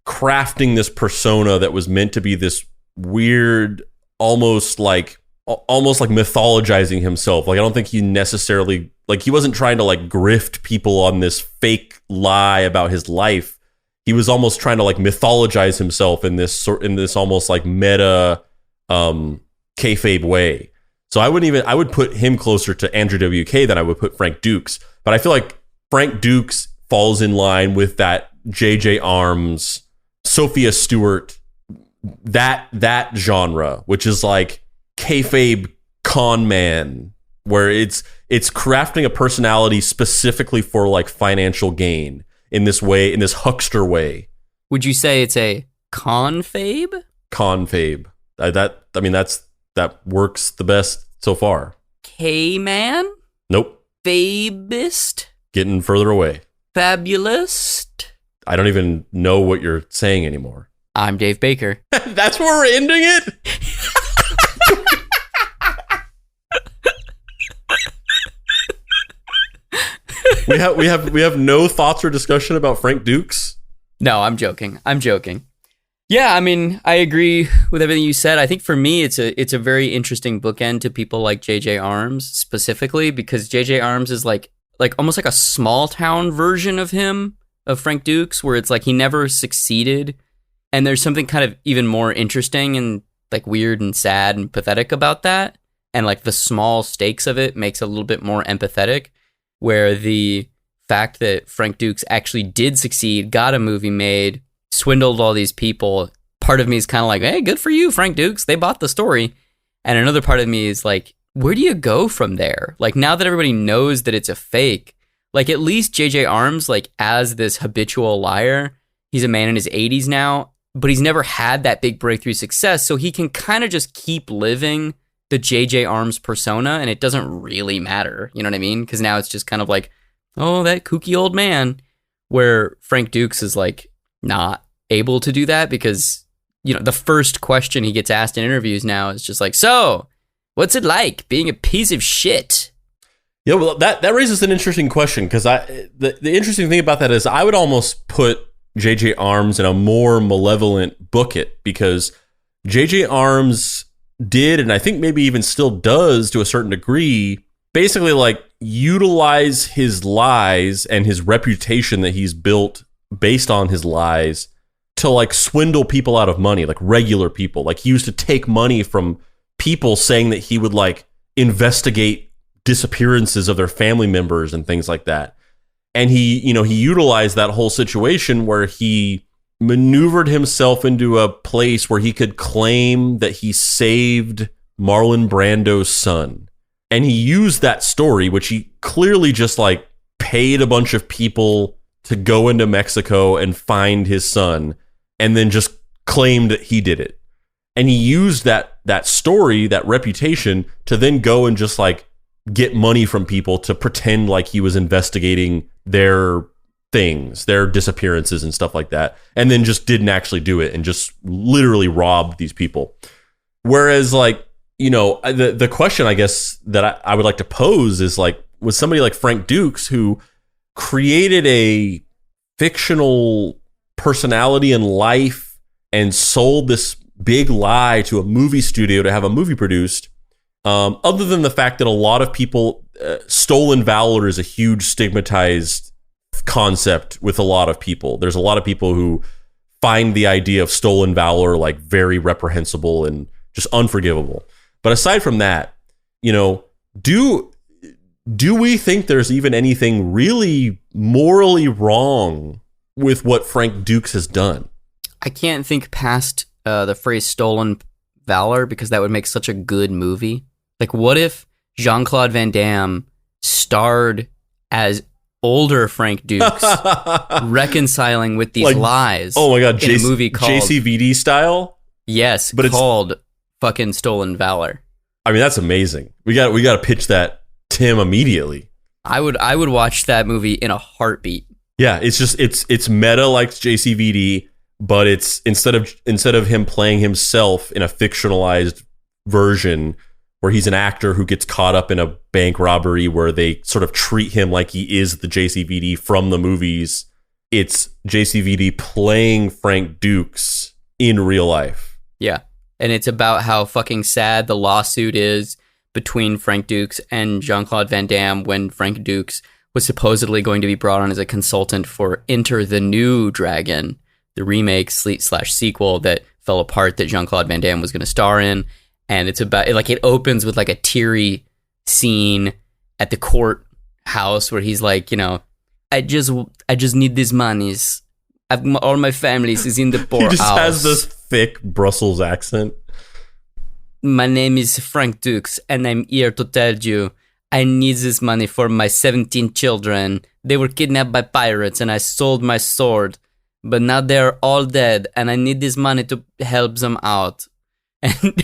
Speaker 2: crafting this persona that was meant to be this weird, almost like mythologizing himself. Like, I don't think he necessarily, like, he wasn't trying to like grift people on this fake lie about his life. He was almost trying to like mythologize himself in this almost like meta kayfabe way. So I would put him closer to Andrew WK than I would put Frank Dux. But I feel like Frank Dux falls in line with that JJ Arms, Sophia Stewart, that genre, which is like kayfabe con man, where it's crafting a personality specifically for like financial gain in this way, in this huckster way.
Speaker 1: Would you say it's a confabe?
Speaker 2: Confabe. That works the best so far.
Speaker 1: K-man?
Speaker 2: Nope.
Speaker 1: Fabist?
Speaker 2: Getting further away.
Speaker 1: Fabulous?
Speaker 2: I don't even know what you're saying anymore.
Speaker 1: I'm Dave Baker.
Speaker 2: That's where we're ending it? We have no thoughts or discussion about Frank Dux?
Speaker 1: No, I'm joking. Yeah, I mean, I agree with everything you said. I think for me, it's a very interesting bookend to people like JJ Arms specifically, because JJ Arms is like almost like a small town version of him, of Frank Dux, where it's like he never succeeded. And there's something kind of even more interesting and like weird and sad and pathetic about that. And like the small stakes of it makes it a little bit more empathetic, where the fact that Frank Dux actually did succeed, got a movie made, swindled all these people, part of me is kind of like, hey, good for you, Frank Dux. They bought the story. And another part of me is like, where do you go from there? Like, now that everybody knows that it's a fake, like, at least JJ Arms, like, as this habitual liar, he's a man in his 80s now, but he's never had that big breakthrough success, so he can kind of just keep living the JJ Arms persona, and it doesn't really matter, you know what I mean? Because now it's just kind of like, oh, that kooky old man, where Frank Dux is, like, not able to do that, because, you know, the first question he gets asked in interviews now is just like, so, what's it like being a piece of shit?
Speaker 2: Yeah, well, that raises an interesting question, because the interesting thing about that is I would almost put JJ Arms in a more malevolent bucket, because JJ Arms did, and I think maybe even still does to a certain degree, basically like utilize his lies and his reputation that he's built based on his lies to like swindle people out of money, like regular people. Like, he used to take money from people saying that he would like investigate disappearances of their family members and things like that. And he utilized that whole situation where he maneuvered himself into a place where he could claim that he saved Marlon Brando's son. And he used that story, which he clearly just like paid a bunch of people to go into Mexico and find his son, and then just claimed that he did it. And he used that story, that reputation, to then go and just like get money from people to pretend like he was investigating their things, their disappearances and stuff like that, and then just didn't actually do it and just literally robbed these people. Whereas, like, you know, the question I guess that I would like to pose is like, with somebody like Frank Dux, who created a fictional personality and life and sold this big lie to a movie studio to have a movie produced, other than the fact that a lot of people, stolen valor is a huge stigmatized concept with a lot of people. There's a lot of people who find the idea of stolen valor like very reprehensible and just unforgivable. But aside from that, you know, do we think there's even anything really morally wrong with what Frank Dux has done?
Speaker 1: I can't think past the phrase stolen valor, because that would make such a good movie. Like, what if Jean-Claude Van Damme starred as older Frank Dux reconciling with these lies?
Speaker 2: Oh my God,
Speaker 1: in a movie called
Speaker 2: JCVD style?
Speaker 1: Yes, but called fucking Stolen Valor.
Speaker 2: I mean, that's amazing. We got to pitch that to him immediately.
Speaker 1: I would watch that movie in a heartbeat.
Speaker 2: Yeah, it's just it's meta like JCVD, but it's instead of him playing himself in a fictionalized version where he's an actor who gets caught up in a bank robbery where they sort of treat him like he is the JCVD from the movies. It's JCVD playing Frank Dux in real life.
Speaker 1: Yeah. and it's about how fucking sad the lawsuit is between Frank Dux and Jean-Claude Van Damme when Frank Dux was supposedly going to be brought on as a consultant for Enter the New Dragon, the remake slash sequel that fell apart that Jean-Claude Van Damme was going to star in. And it's about, it opens with like a teary scene at the courthouse where he's like, I just need these monies. All my families is in the poorhouse.
Speaker 2: He just has this thick Brussels accent.
Speaker 1: My name is Frank Dux, and I'm here to tell you I need this money for my 17 children. They were kidnapped by pirates, and I sold my sword. But now they're all dead, and I need this money to help them out. And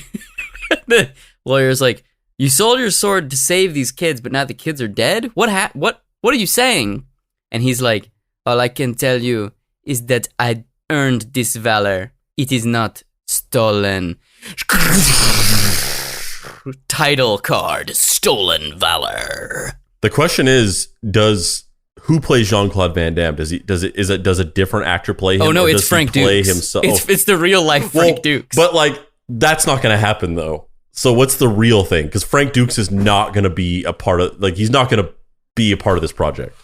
Speaker 1: the lawyer's like, you sold your sword to save these kids, but now the kids are dead? What are you saying? And he's like, all I can tell you is that I earned this valor. It is not stolen. Title card, stolen valor.
Speaker 2: The question is, who plays Jean-Claude Van Damme? Does a different actor play him?
Speaker 1: Oh no, it's Frank Dux.
Speaker 2: Himself?
Speaker 1: It's the real life Frank Dux.
Speaker 2: But like, that's not going to happen though. So what's the real thing? Because Frank Dux is not going to be a part of, he's not going to be a part of this project.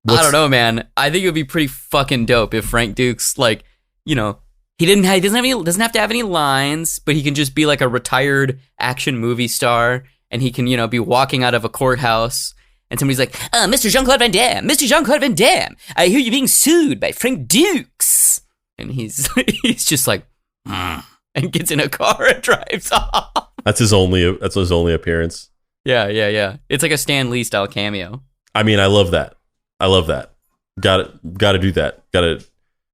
Speaker 1: I don't know, man. I think it would be pretty fucking dope if Frank Dux, he doesn't have to have any lines, but he can just be like a retired action movie star, and he can, be walking out of a courthouse, and somebody's like, Mr. Jean-Claude Van Damme, Mr. Jean-Claude Van Damme, I hear you're being sued by Frank Dux. And he's just like, and gets in a car and drives off.
Speaker 2: That's his only appearance.
Speaker 1: Yeah. It's like a Stan Lee style cameo.
Speaker 2: I mean, I love that. Got to do that. Got to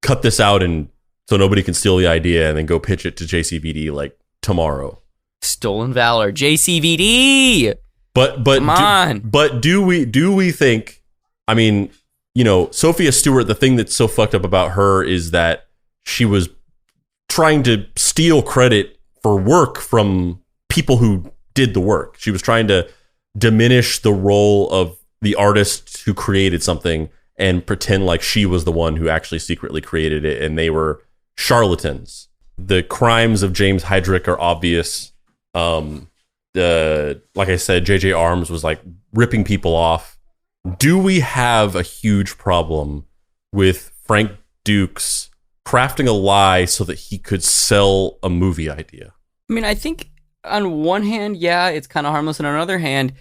Speaker 2: cut this out and so nobody can steal the idea and then go pitch it to JCVD like tomorrow.
Speaker 1: Stolen valor, JCVD.
Speaker 2: But
Speaker 1: come on.
Speaker 2: But do we think? I mean, Sophia Stewart. The thing that's so fucked up about her is that she was trying to steal credit for work from people who did the work. She was trying to diminish the role of the artist who created something and pretend like she was the one who actually secretly created it, and they were charlatans. The crimes of James Heydrich are obvious. Like I said, JJ Arms was like ripping people off. Do we have a huge problem with Frank Dux crafting a lie so that he could sell a movie idea?
Speaker 1: I mean, I think on one hand, yeah, it's kind of harmless, and on the other hand,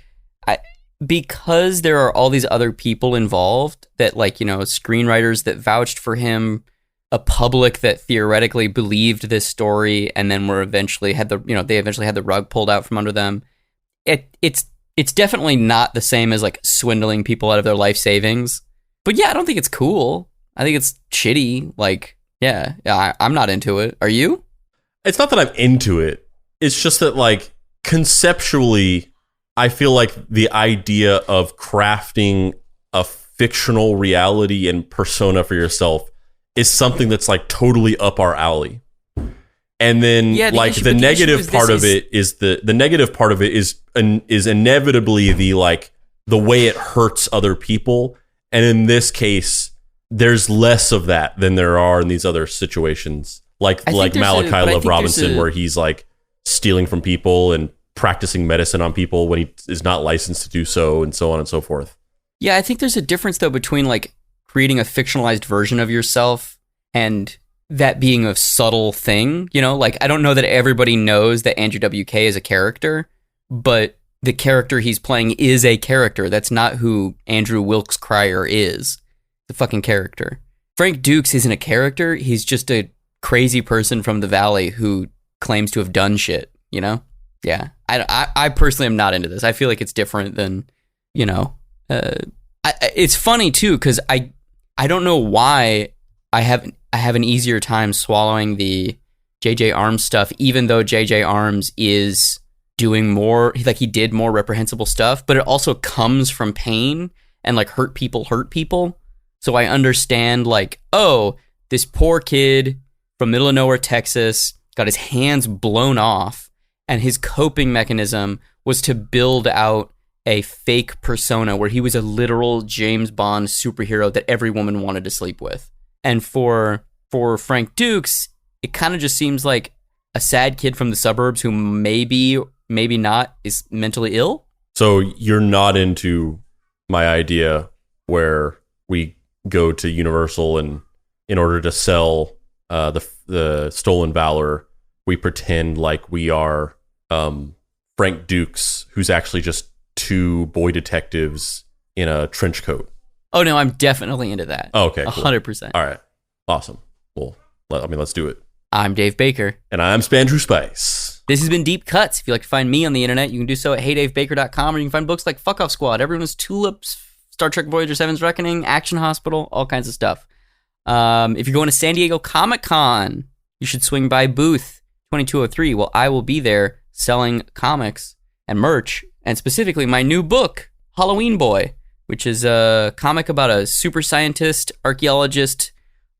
Speaker 1: because there are all these other people involved that, screenwriters that vouched for him, a public that theoretically believed this story, and then they eventually had the rug pulled out from under them. It's definitely not the same as swindling people out of their life savings. But yeah, I don't think it's cool. I think it's shitty. I'm not into it. Are you?
Speaker 2: It's not that I'm into it. It's just that conceptually, I feel like the idea of crafting a fictional reality and persona for yourself is something that's totally up our alley. And then the negative part of it is inevitably the way it hurts other people. And in this case, there's less of that than there are in these other situations. Like Malachi Love Robinson, where he's stealing from people and practicing medicine on people when he is not licensed to do so, and so on and so forth.
Speaker 1: Yeah, I think there's a difference though between creating a fictionalized version of yourself and that being a subtle thing. I don't know that everybody knows that Andrew WK is a character, but the character he's playing is a character. That's not who Andrew Wilkes Cryer is. The fucking character. Frank Dux isn't a character. He's just a crazy person from the Valley who claims to have done shit, Yeah. I personally am not into this. I feel like it's different than, it's funny too, because I don't know why I have an easier time swallowing the JJ Arms stuff, even though JJ Arms is doing more, he did more reprehensible stuff, but it also comes from pain and hurt people. So I understand this poor kid from middle of nowhere, Texas, got his hands blown off, and his coping mechanism was to build out a fake persona where he was a literal James Bond superhero that every woman wanted to sleep with. And for Frank Dux, it kind of just seems like a sad kid from the suburbs who maybe not is mentally ill.
Speaker 2: So you're not into my idea where we go to Universal and in order to sell the Stolen Valor, we pretend like we are Frank Dux, who's actually just two boy detectives in a trench coat.
Speaker 1: Oh no, I'm definitely into that.
Speaker 2: Oh, okay, cool.
Speaker 1: 100%.
Speaker 2: All right, awesome. Well, let's do it.
Speaker 1: I'm Dave Baker.
Speaker 2: And I'm Spandrew Spice.
Speaker 1: This has been Deep Cuts. If you'd like to find me on the internet, you can do so at heydavebaker.com, or you can find books like Fuck Off Squad, Everyone's Tulips, Star Trek Voyager 7's Reckoning, Action Hospital, all kinds of stuff. If you're going to San Diego Comic-Con, you should swing by booth 2203. Well, I will be there selling comics and merch, and specifically my new book, Halloween Boy, which is a comic about a super scientist, archaeologist,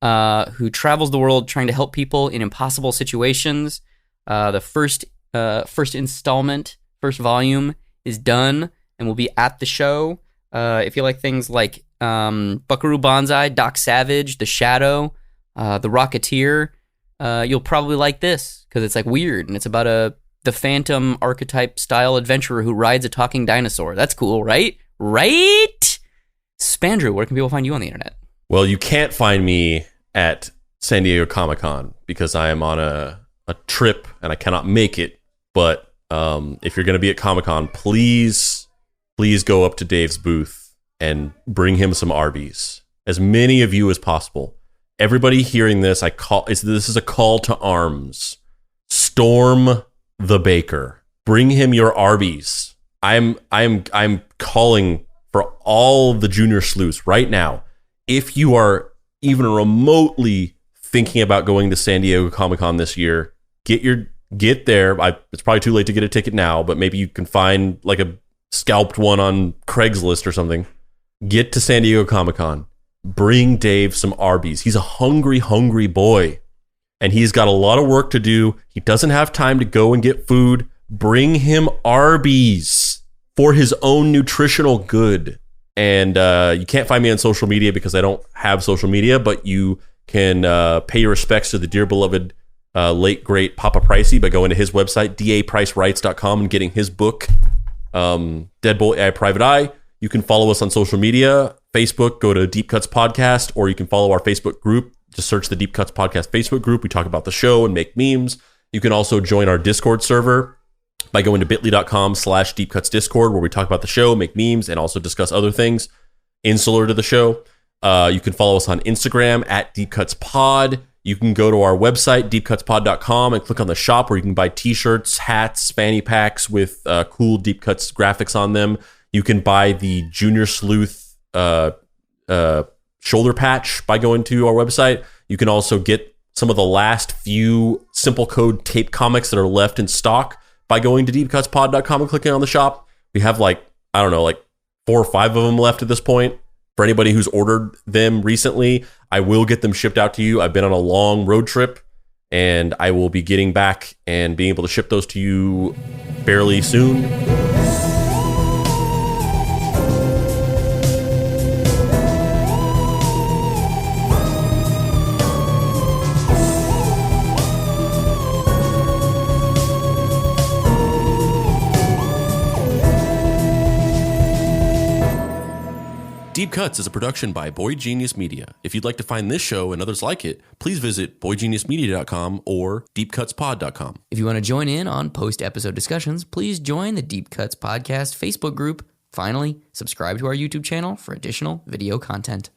Speaker 1: who travels the world trying to help people in impossible situations. The first installment, first volume is done and will be at the show. If you like things like Buckaroo Banzai, Doc Savage, The Shadow, The Rocketeer, you'll probably like this because it's like weird and it's about the Phantom archetype style adventurer who rides a talking dinosaur. That's cool, right? Right? Spandrew, where can people find you on the internet?
Speaker 2: Well, you can't find me at San Diego Comic-Con because I am on a trip and I cannot make it. But if you're going to be at Comic-Con, please go up to Dave's booth and bring him some Arby's. As many of you as possible. Everybody hearing this, this is a call to arms. Storm the baker. Bring him your Arby's. I'm calling for all the junior sleuths right now. If you are even remotely thinking about going to San Diego Comic-Con this year, get there. It's probably too late to get a ticket now, but maybe you can find like a scalped one on Craigslist or something. Get to San Diego Comic-Con. Bring Dave some Arby's. He's a hungry boy, and he's got a lot of work to do. He doesn't have time to go and get food. Bring him Arby's for his own nutritional good. And you can't find me on social media because I don't have social media, but you can pay your respects to the dear beloved late great Papa Pricey by going to his website, dapricewrites.com, and getting his book, Dead Boy AI Private Eye. You can follow us on social media, Facebook, go to Deep Cuts Podcast, or you can follow our Facebook group. Just search the Deep Cuts Podcast Facebook group. We talk about the show and make memes. You can also join our Discord server by going to bit.ly.com/deepcutsdiscord, where we talk about the show, make memes, and also discuss other things insular to the show. You can follow us on Instagram at deepcutspod. You can go to our website, deepcutspod.com, and click on the shop where you can buy t-shirts, hats, fanny packs with cool Deep Cuts graphics on them. You can buy the Junior Sleuth shoulder patch by going to our website. You can also get some of the last few Simple Code tape comics that are left in stock by going to deepcutspod.com and clicking on the shop. We have 4 or 5 of them left at this point. For anybody who's ordered them recently, I will get them shipped out to you. I've been on a long road trip, and I will be getting back and being able to ship those to you fairly soon. Deep Cuts is a production by Boy Genius Media. If you'd like to find this show and others like it, please visit boygeniusmedia.com or deepcutspod.com.
Speaker 1: If you want to join in on post-episode discussions, please join the Deep Cuts Podcast Facebook group. Finally, subscribe to our YouTube channel for additional video content.